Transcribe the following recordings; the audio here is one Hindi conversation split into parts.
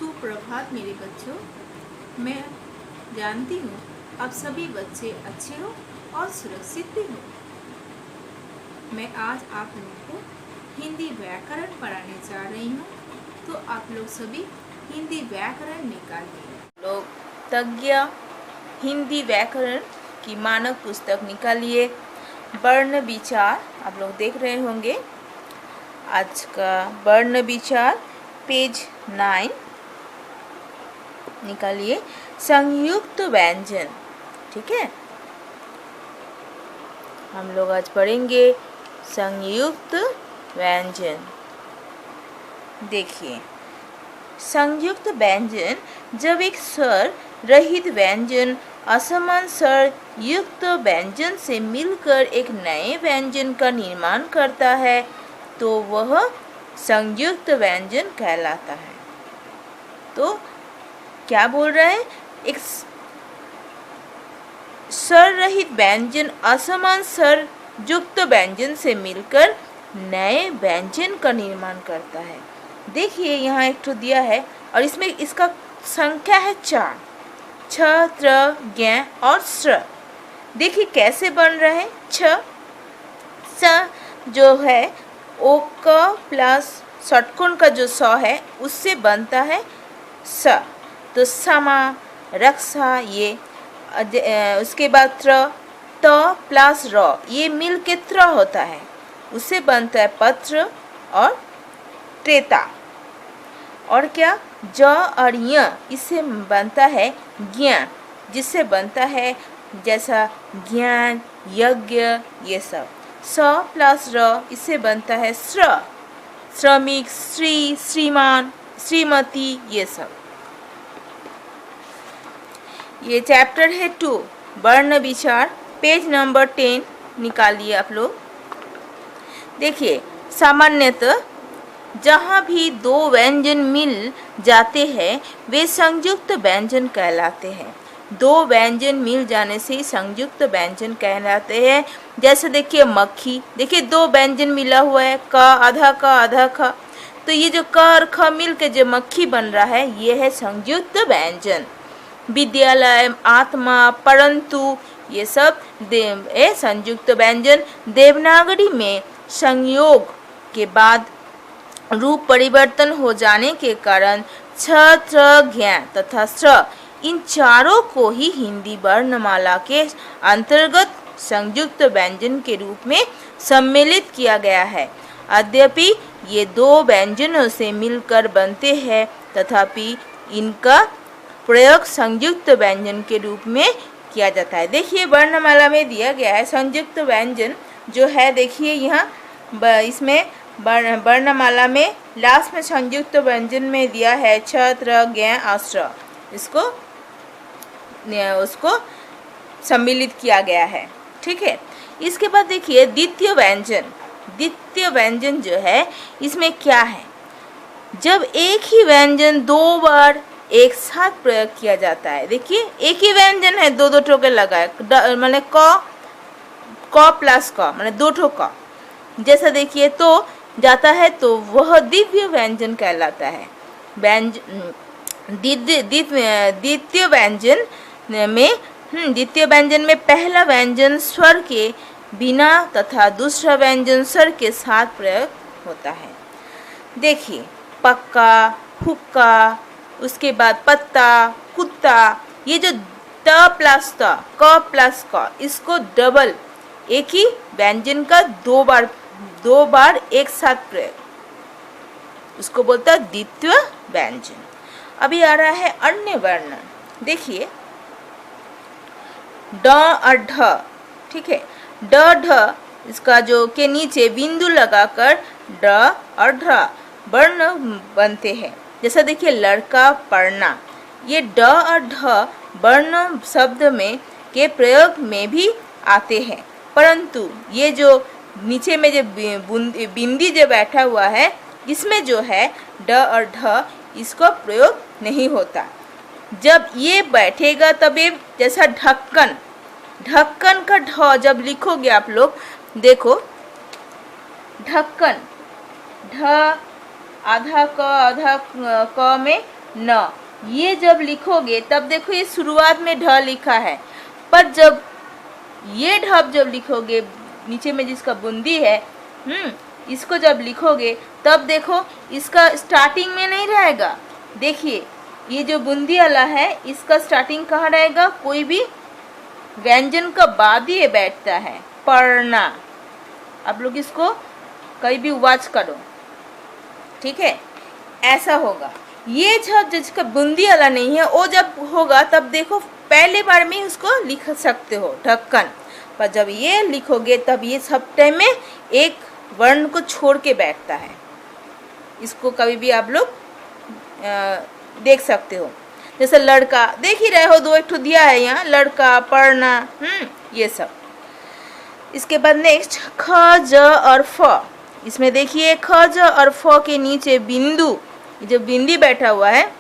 सुप्रभात मेरे बच्चों। मैं जानती हूँ आप सभी बच्चे अच्छे हो और सुरक्षित भी हो। मैं आज आप लोगों को हिंदी व्याकरण पढ़ाने जा रही हूँ, तो आप लोग सभी हिंदी व्याकरण निकालिए। लोग तज्ञ हिंदी व्याकरण की मानक पुस्तक निकालिए। वर्ण विचार आप लोग देख रहे होंगे। आज का वर्ण विचार पेज 9 निकालिए। संयुक्त व्यंजन, ठीक है। हम लोग आज पढ़ेंगे संयुक्त व्यंजन। देखिए, संयुक्त व्यंजन जब एक स्वर रहित व्यंजन असमान स्वर युक्त व्यंजन से मिलकर एक नए व्यंजन का निर्माण करता है तो वह संयुक्त व्यंजन कहलाता है। तो क्या बोल रहा है? एक स्वर रहित व्यंजन असमान स्वर युक्त व्यंजन से मिलकर नए व्यंजन का निर्माण करता है। देखिए, यहाँ एक तो दिया है और इसमें इसका संख्या है 4, छ, त्र, ज्ञ और स्र। देखिए कैसे बन रहा है। छ स जो है ओ क प्लस षटकोण का जो स है उससे बनता है स। तो समा, रक्षा, ये उसके बाद त्र, त प्लस र, ये मिल के त्र होता है, उससे बनता है पत्र और त्रेता। और क्या? ज और य, इससे बनता है ज्ञ, जिससे बनता है जैसा ज्ञान, यज्ञ, ये सब। स प्लस र, इससे बनता है स्र, श्रमिक, श्री, श्रीमान, श्रीमती, ये सब। ये चैप्टर है 2 वर्ण विचार, पेज नंबर 10 निकालिए आप लोग। देखिए, सामान्यतः जहाँ भी दो व्यंजन मिल जाते हैं वे संयुक्त व्यंजन कहलाते हैं। दो व्यंजन मिल जाने से संयुक्त व्यंजन कहलाते हैं। जैसे देखिए मक्खी, देखिए दो व्यंजन मिला हुआ है, क आधा क आधा ख, तो ये जो क और ख मिल के जो मक्खी बन रहा है ये है संयुक्त व्यंजन। विद्यालय, आत्मा, परंतु, ये सब संयुक्त व्यंजन। देवनागरी में संयोग के बाद रूप परिवर्तन हो जाने के कारण छ, त्र, ज्ञ तथा स्र, इन चारों को ही हिंदी वर्णमाला के अंतर्गत संयुक्त व्यंजन के रूप में सम्मिलित किया गया है। यद्यपि ये दो व्यंजनों से मिलकर बनते हैं, तथापि इनका प्रयोग संयुक्त व्यंजन के रूप में किया जाता है। देखिए, वर्णमाला में दिया गया है संयुक्त व्यंजन जो है। देखिए यहाँ इसमें वर्णमाला में लास्ट में संयुक्त व्यंजन में दिया है छ, त्र, ज्ञ, स्र। उसको सम्मिलित किया गया है, ठीक है। इसके बाद देखिए द्वितीय व्यंजन। द्वितीय व्यंजन जो है इसमें क्या है? जब एक ही व्यंजन दो बार एक साथ प्रयोग किया जाता है। देखिए, एक ही व्यंजन है, दो ठोके लगाए, माने क प्लस क, माने दो ठो क, जैसा देखिए तो जाता है तो वह दिव्य व्यंजन कहलाता है। द्वितीय व्यंजन में पहला व्यंजन स्वर के बिना तथा दूसरा व्यंजन स्वर के साथ प्रयोग होता है। देखिए, पक्का, हुक्का, उसके बाद पत्ता, कुत्ता, ये जो त प्लस त, क प्लस क, इसको डबल एक ही व्यंजन का दो बार एक साथ प्रयोग, उसको बोलता है द्वितीय व्यंजन। अभी आ रहा है अन्य वर्ण। देखिए ड और ढ, ठीक है। ड ढ, इसका जो के नीचे बिंदु लगाकर ड और ढ वर्ण बनते हैं। जैसा देखिए लड़का, पढ़ना, ये ड और ढ वर्ण शब्द में के प्रयोग में भी आते हैं, परंतु ये जो नीचे में जो बिंदी जो बैठा हुआ है इसमें जो है ड और ढ, इसका प्रयोग नहीं होता। जब ये बैठेगा तब ये, जैसा ढक्कन, ढक्कन का ढ जब लिखोगे आप लोग, देखो ढक्कन, ढ आधा क में न। ये जब लिखोगे तब देखो ये शुरुआत में ढ लिखा है, पर जब ये ढ जब लिखोगे नीचे में जिसका बूंदी है, इसको जब लिखोगे तब देखो इसका स्टार्टिंग में नहीं रहेगा। देखिए ये जो बूंदी वाला है इसका स्टार्टिंग कहाँ रहेगा, कोई भी व्यंजन का बाद ही ये बैठता है, पढ़ना। आप लोग इसको कहीं भी वॉच करो, ठीक है, ऐसा होगा। ये जब जिसका बूंदी वाला नहीं है वो जब होगा तब देखो पहले बार में उसको लिख सकते हो ढक्कन, पर जब ये लिखोगे तब ये सब टाइम में एक वर्ण को छोड़ के बैठता है। इसको कभी भी आप लोग देख सकते हो। जैसे लड़का देख ही रहे हो, दो एक ठो दिया है यहाँ, लड़का, पढ़ना, ये सब। इसके बाद नेक्स्ट ख ज और फ। इसमें देखिए ख ज और फ के नीचे बिंदु, जो बिंदी बैठा हुआ है,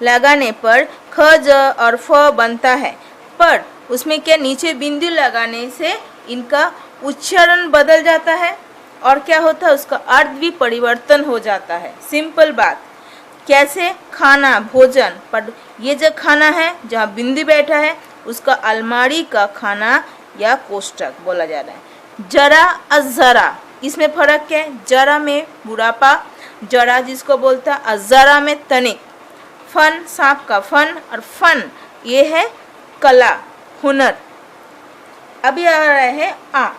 लगाने पर ख ज और फ बनता है, पर उसमें क्या नीचे बिंदु लगाने से इनका उच्चारण बदल जाता है और क्या होता है उसका अर्थ भी परिवर्तन हो जाता है। सिंपल बात। कैसे? खाना, भोजन, पर ये जो खाना है जहाँ बिंदु बैठा है उसका अलमारी का खाना या कोष्टक बोला जा रहा है। जरा अजरा, इसमें फर्क क्या है? जरा में बुढ़ापा, जरा जिसको बोलता है, अजरा में तनिक। फन, सांप का फन, और फन ये है कला, हुनर। अभी आ रहा है आ।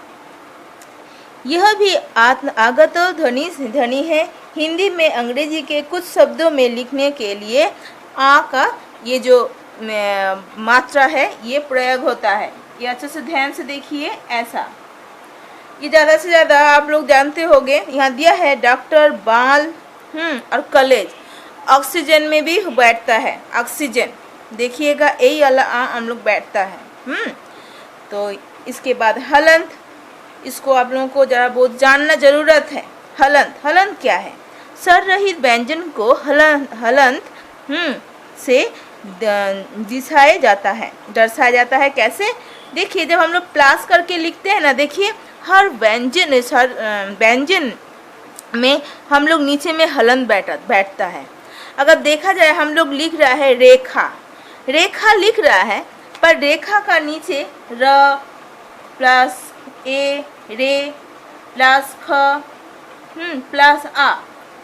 यह भी आगत ध्वनि है। हिंदी में अंग्रेजी के कुछ शब्दों में लिखने के लिए आ का ये जो मात्रा है ये प्रयोग होता है। ये अच्छे से ध्यान से देखिए। ऐसा ये ज़्यादा से ज़्यादा आप लोग जानते होंगे। यहाँ दिया है डॉक्टर, बाल, और कॉलेज। ऑक्सीजन में भी बैठता है, ऑक्सीजन। देखिएगा यही वाला आ हम लोग बैठता है। तो इसके बाद हलंत, इसको आप लोगों को जरा बहुत जानना जरूरत है। हलंत, हलंत क्या है? स्वर रहित व्यंजन को हलंत से दिखाया जाता है, दर्शाया जाता है। कैसे? देखिए जब हम लोग प्लस करके लिखते हैं ना, देखिए हर व्यंजन में हम लोग नीचे में हलंत बैठता है। अगर देखा जाए हम लोग लिख रहा है रेखा, रेखा लिख रहा है, पर रेखा का नीचे र प्लस ए, रे प्लस ख प्लस आ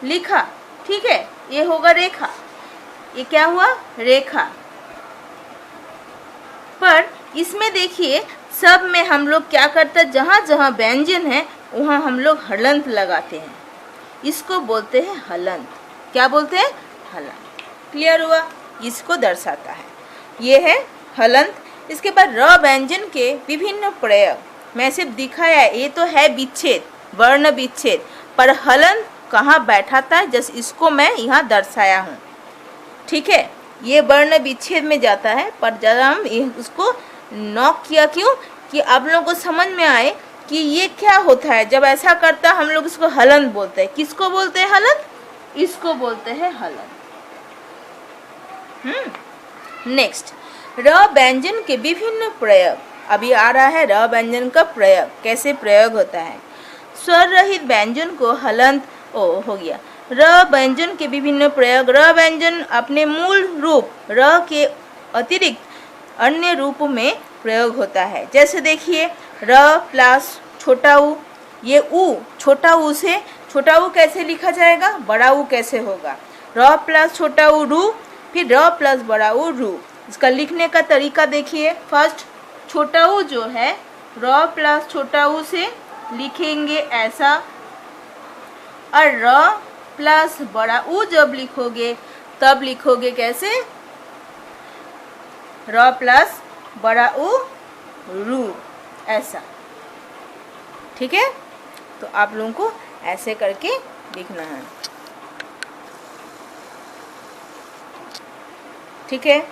लिखा, ठीक है, ये होगा रेखा। ये क्या हुआ? रेखा। पर इसमें देखिए सब में हम लोग क्या करते हैं, जहाँ जहाँ व्यंजन है वहाँ हम लोग हलंत लगाते हैं। इसको बोलते हैं हलंत। क्या बोलते हैं? हलंत। क्लियर हुआ? इसको दर्शाता है, ये है हलंत। इसके बाद र व्यंजन के विभिन्न प्रयोग मैं सिर्फ दिखाया है, ये तो है विच्छेद, वर्ण विच्छेद, पर हलंत कहाँ बैठा था जैसे इसको मैं यहाँ दर्शाया हूँ, ठीक है। ये वर्ण विच्छेद में जाता है, पर जब हम उसको नॉक किया, क्यों कि आप लोगों को समझ में आए कि ये क्या होता है। जब ऐसा करता हम लोग इसको हलंत बोलते हैं। किसको बोलते हैं हलंत? इसको बोलते हैं हलंत। नेक्स्ट र व्यंजन के विभिन्न प्रयोग। अभी आ रहा है र व्यंजन का प्रयोग, कैसे प्रयोग होता है। स्वर रहित व्यंजन को हलंत हो गया। र व्यंजन के विभिन्न प्रयोग। र व्यंजन अपने मूल रूप र के अतिरिक्त अन्य रूप में प्रयोग होता है। जैसे देखिए र प्लस छोटा ऊ, ये ऊ छोटा ऊ से छोटा ऊ कैसे लिखा जाएगा, बड़ा ऊ कैसे होगा। र प्लस छोटा ऊ रू, फिर र प्लस बड़ा ऊ रू। इसका लिखने का तरीका देखिए। फर्स्ट छोटा ऊ जो है र प्लस छोटा ऊ से लिखेंगे ऐसा, और र प्लस बड़ा ऊ जब लिखोगे तब लिखोगे कैसे, र प्लस बड़ा ऊ रू, ऐसा, ठीक है। तो आप लोगों को ऐसे करके लिखना है, ठीक है।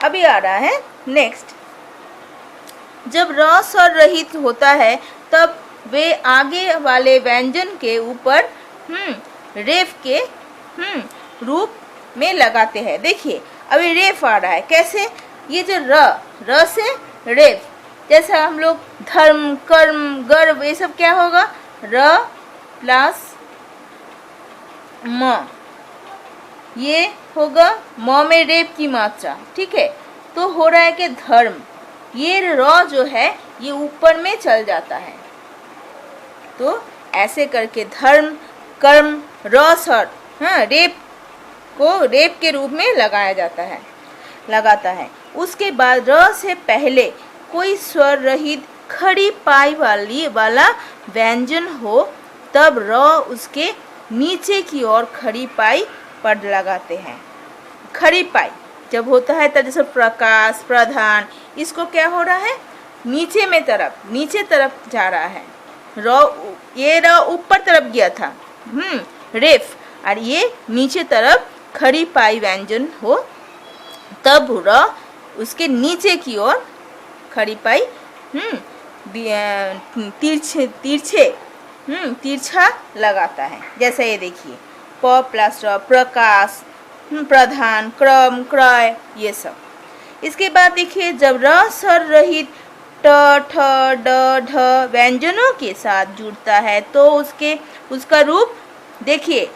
अभी आ रहा है नेक्स्ट। जब र स्वर रहित होता है तब वे आगे वाले व्यंजन के ऊपर रेफ के रूप में लगाते हैं। देखिए अभी रेफ आ रहा है, कैसे, ये जो र से रेफ, जैसे हम लोग धर्म, कर्म, गर्व, ये सब क्या होगा, र प्लस म, ये होगा म में रेप की मात्रा, ठीक है। तो हो रहा है कि धर्म, ये र जो है ये ऊपर में चल जाता है, तो ऐसे करके धर्म, कर्म, र सर, हाँ, रेप को रेप के रूप में लगाता है। उसके बाद र से पहले कोई स्वर रहित खड़ी पाई वाला व्यंजन हो तब र उसके नीचे की ओर खड़ी पाई पर लगाते हैं। खड़ी पाई जब होता है तब जैसे प्रकाश, प्रधान, इसको क्या हो रहा है, नीचे तरफ जा रहा है। ये र ऊपर तरफ गया था, रेफ, और ये नीचे तरफ खड़ी पाई व्यंजन हो तब र उसके नीचे की ओर खड़ी पाई तिरछा लगाता है। जैसे ये देखिए, प प्लस र, प्रकाश, प्रधान, क्रम, क्रय, ये सब। इसके बाद देखिए, जब र स्वर रहित ट, ठ, ड, ढ व्यंजनों के साथ जुड़ता है तो उसका रूप देखिए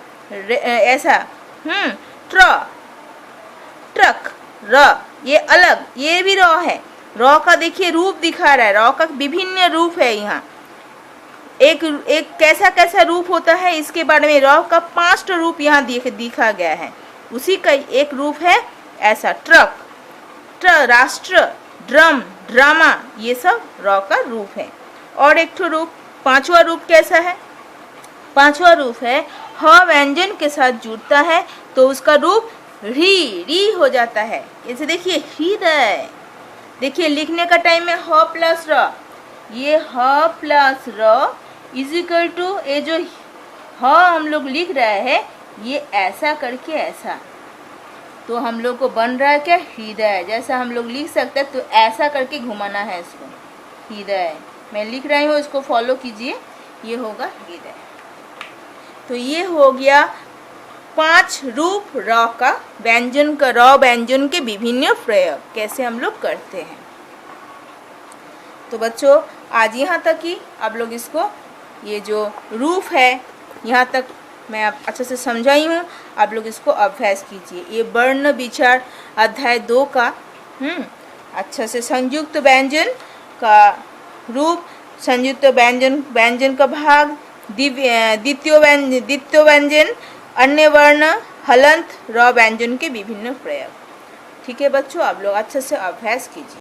ऐसा, ट्र, ट्रक, र, ये अलग, ये भी र है। र का देखिए रूप दिखा रहा है, र का विभिन्न रूप है। यहाँ एक कैसा रूप होता है इसके बारे में, र का 5 रूप यहाँ दिखा गया है। उसी का एक रूप है ऐसा ट्रक, राष्ट्र, ड्रम, ड्रामा, ये सब र का रूप है। और एक रूप, 5वां रूप कैसा है, 5वां रूप है ह व्यंजन के साथ जुड़ता है तो उसका रूप री हो जाता है। इसे देखिए, हृदय, देखिए लिखने का टाइम में ह प्लस र, ये ह प्लस र इज इक्वल टू, ये जो ह हम लोग लिख रहे हैं ये ऐसा करके ऐसा, तो हम लोग को बन रहा है क्या, हृदय। जैसा हम लोग लिख सकते हैं तो ऐसा करके घुमाना है इसको, हृदय। मैं लिख रही हूँ, इसको फॉलो कीजिए, ये होगा हृदय। तो ये हो गया 5 रूप र का, व्यंजन का, र व्यंजन के विभिन्न प्रयोग कैसे हम लोग करते हैं। तो बच्चों आज यहाँ तक ही आप लोग इसको, ये जो रूप है यहाँ तक मैं आप अच्छे से समझाई हूँ, आप लोग इसको अभ्यास कीजिए। ये वर्ण विचार अध्याय 2 का अच्छा से संयुक्त व्यंजन का रूप, संयुक्त व्यंजन का भाग, द्वितीय व्यंजन, अन्य वर्ण, हलंत, र व्यंजन के विभिन्न प्रयोग। ठीक है बच्चों, आप लोग अच्छे से अभ्यास कीजिए।